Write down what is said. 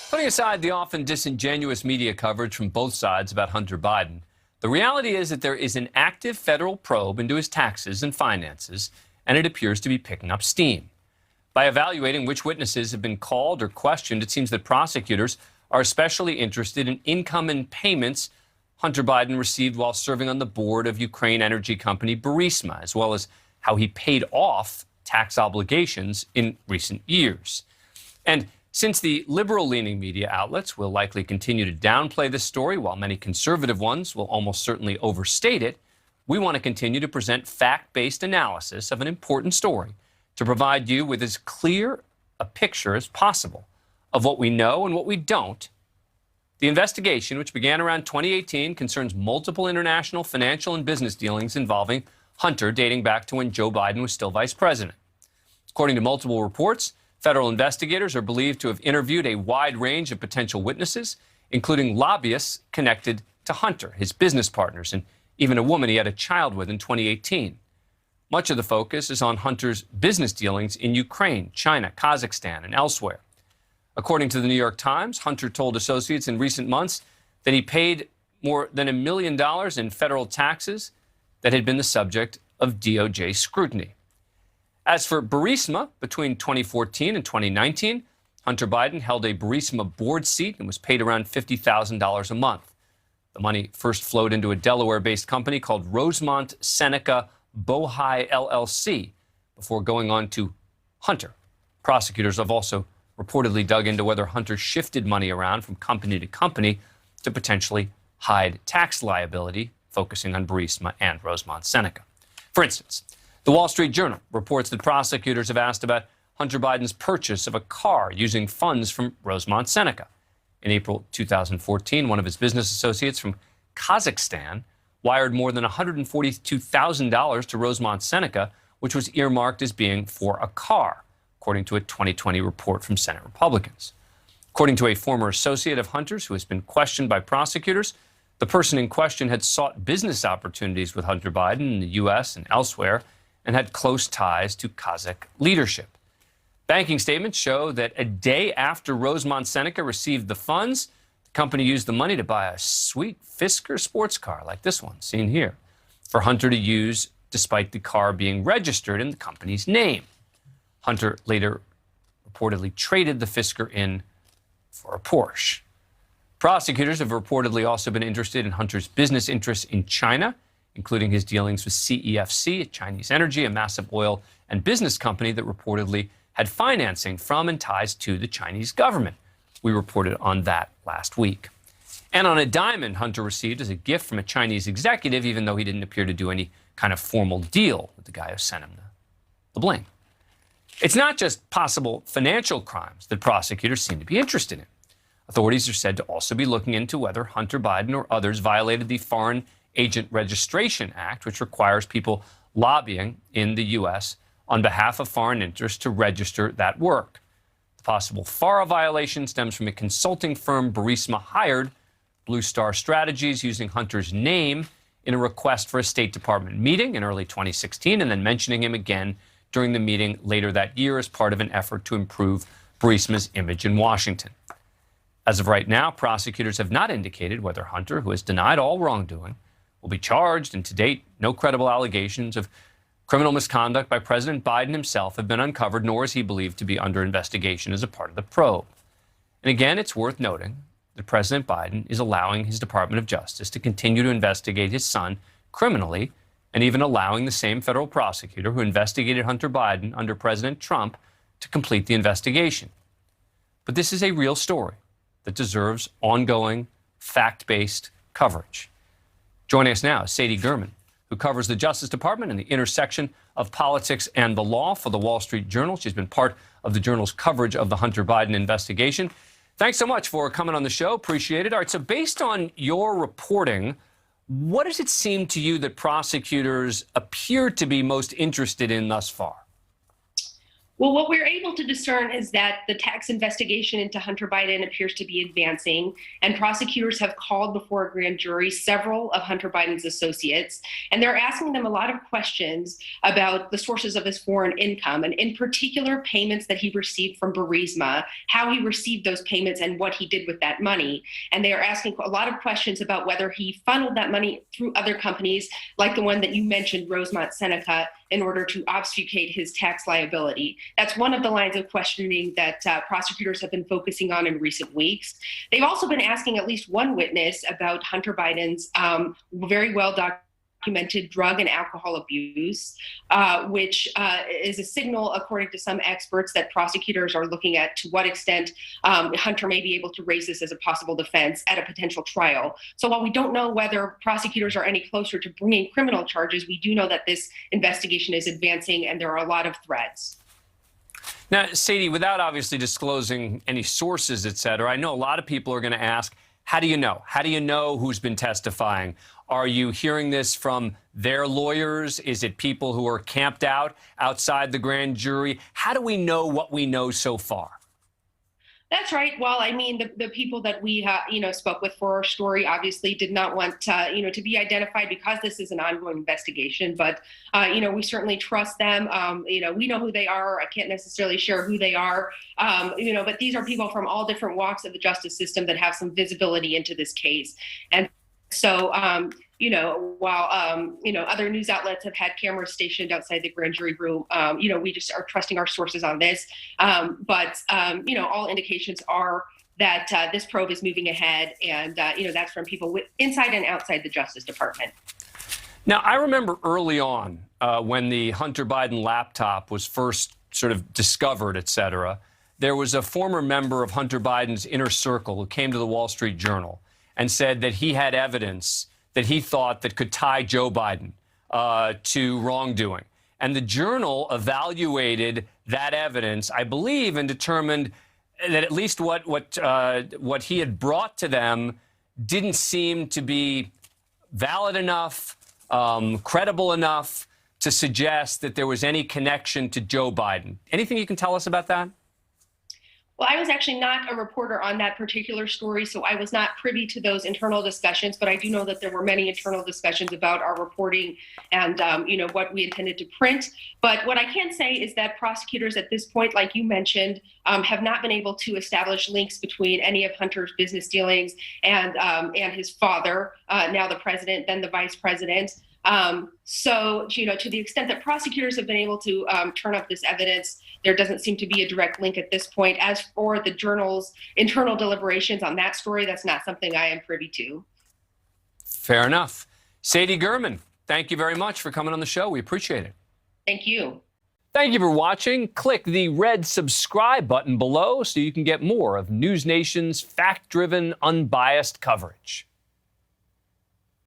Putting aside the often disingenuous media coverage from both sides about Hunter Biden, the reality is that there is an active federal probe into his taxes and finances, and it appears to be picking up steam. By evaluating which witnesses have been called or questioned, it seems that prosecutors are especially interested in income and payments Hunter Biden received while serving on the board of Ukraine energy company Burisma, as well as how he paid off tax obligations in recent years. And since the liberal-leaning media outlets will likely continue to downplay this story, while many conservative ones will almost certainly overstate it, we want to continue to present fact-based analysis of an important story to provide you with as clear a picture as possible of what we know and what we don't. The investigation, which began around 2018, concerns multiple international financial and business dealings involving Hunter dating back to when Joe Biden was still vice president. According to multiple reports, federal investigators are believed to have interviewed a wide range of potential witnesses, including lobbyists connected to Hunter, his business partners, and even a woman he had a child with in 2018. Much of the focus is on Hunter's business dealings in Ukraine, China, Kazakhstan, and elsewhere. According to the New York Times, Hunter told associates in recent months that he paid more than $1 million in federal taxes that had been the subject of DOJ scrutiny. As for Burisma, between 2014 and 2019, Hunter Biden held a Burisma board seat and was paid around $50,000 a month. The money first flowed into a Delaware-based company called Rosemont Seneca Bohai LLC before going on to Hunter. Prosecutors have also reportedly dug into whether Hunter shifted money around from company to company to potentially hide tax liability, focusing on Burisma and Rosemont Seneca. For instance, the Wall Street Journal reports that prosecutors have asked about Hunter Biden's purchase of a car using funds from Rosemont Seneca. In April 2014, one of his business associates from Kazakhstan wired more than $142,000 to Rosemont Seneca, which was earmarked as being for a car, according to a 2020 report from Senate Republicans. According to a former associate of Hunter's who has been questioned by prosecutors, the person in question had sought business opportunities with Hunter Biden in the U.S. and elsewhere and had close ties to Kazakh leadership. Banking statements show that a day after Rosemont Seneca received the funds, the company used the money to buy a sweet Fisker sports car like this one, seen here, for Hunter to use despite the car being registered in the company's name. Hunter later reportedly traded the Fisker in for a Porsche. Prosecutors have reportedly also been interested in Hunter's business interests in China, including his dealings with CEFC, a Chinese energy, a massive oil and business company that reportedly had financing from and ties to the Chinese government. We reported on that last week. And on a diamond Hunter received as a gift from a Chinese executive, even though he didn't appear to do any kind of formal deal with the guy who sent him the bling. It's not just possible financial crimes that prosecutors seem to be interested in. Authorities are said to also be looking into whether Hunter Biden or others violated the Foreign Agent Registration Act, which requires people lobbying in the U.S. on behalf of foreign interests to register that work. The possible FARA violation stems from a consulting firm Burisma hired, Blue Star Strategies, using Hunter's name in a request for a State Department meeting in early 2016 and then mentioning him again during the meeting later that year as part of an effort to improve Burisma's image in Washington. As of right now, prosecutors have not indicated whether Hunter, who has denied all wrongdoing, will be charged, and to date, no credible allegations of criminal misconduct by President Biden himself have been uncovered, nor is he believed to be under investigation as a part of the probe. And again, it's worth noting that President Biden is allowing his Department of Justice to continue to investigate his son criminally, and even allowing the same federal prosecutor who investigated Hunter Biden under President Trump to complete the investigation. But this is a real story that deserves ongoing, fact-based coverage. Joining us now is Sadie Gurman, who covers the Justice Department and the intersection of politics and the law for the Wall Street Journal. She's been part of the Journal's coverage of the Hunter Biden investigation. Thanks so much for coming on the show. Appreciate it. All right, so based on your reporting, what does it seem to you that prosecutors appear to be most interested in thus far? Well, what we're able to discern is that the tax investigation into Hunter Biden appears to be advancing, and prosecutors have called before a grand jury several of Hunter Biden's associates, and they're asking them a lot of questions about the sources of his foreign income, and in particular, payments that he received from Burisma, how he received those payments, and what he did with that money. And they are asking a lot of questions about whether he funneled that money through other companies, like the one that you mentioned, Rosemont Seneca, in order to obfuscate his tax liability. That's one of the lines of questioning that prosecutors have been focusing on in recent weeks. They've also been asking at least one witness about Hunter Biden's very well documented drug and alcohol abuse, which is a signal, according to some experts, that prosecutors are looking at to what extent Hunter may be able to raise this as a possible defense at a potential trial. So while we don't know whether prosecutors are any closer to bringing criminal charges, we do know that this investigation is advancing and there are a lot of threads. Now, Sadie, without obviously disclosing any sources, et cetera, I know a lot of people are going to ask, how do you know? How do you know who's been testifying? Are you hearing this from their lawyers? Is it people who are camped out outside the grand jury? How do we know what we know so far? That's right. Well, I mean, the people that we spoke with for our story obviously did not want to be identified because this is an ongoing investigation. But we certainly trust them. We know who they are. I can't necessarily share who they are. But these are people from all different walks of the justice system that have some visibility into this case. And so, while other news outlets have had cameras stationed outside the grand jury room, we just are trusting our sources on this. But all indications are that this probe is moving ahead, and that's from people inside and outside the Justice Department. Now, I remember early on when the Hunter Biden laptop was first sort of discovered, et cetera, there was a former member of Hunter Biden's inner circle who came to the Wall Street Journal and said that he had evidence that he thought that could tie Joe Biden to wrongdoing. And the Journal evaluated that evidence, I believe, and determined that at least what he had brought to them didn't seem to be valid enough, credible enough to suggest that there was any connection to Joe Biden. Anything you can tell us about that? Well, I was actually not a reporter on that particular story, so I was not privy to those internal discussions, but I do know that there were many internal discussions about our reporting and, what we intended to print. But what I can say is that prosecutors at this point, like you mentioned, have not been able to establish links between any of Hunter's business dealings and his father, now the president, then the vice president. So, to the extent that prosecutors have been able to turn up this evidence, there doesn't seem to be a direct link at this point. As for the Journal's internal deliberations on that story, that's not something I am privy to. Fair enough. Sadie Gurman, thank you very much for coming on the show. We appreciate it. Thank you. Thank you for watching. Click the red subscribe button below so you can get more of NewsNation's fact-driven, unbiased coverage.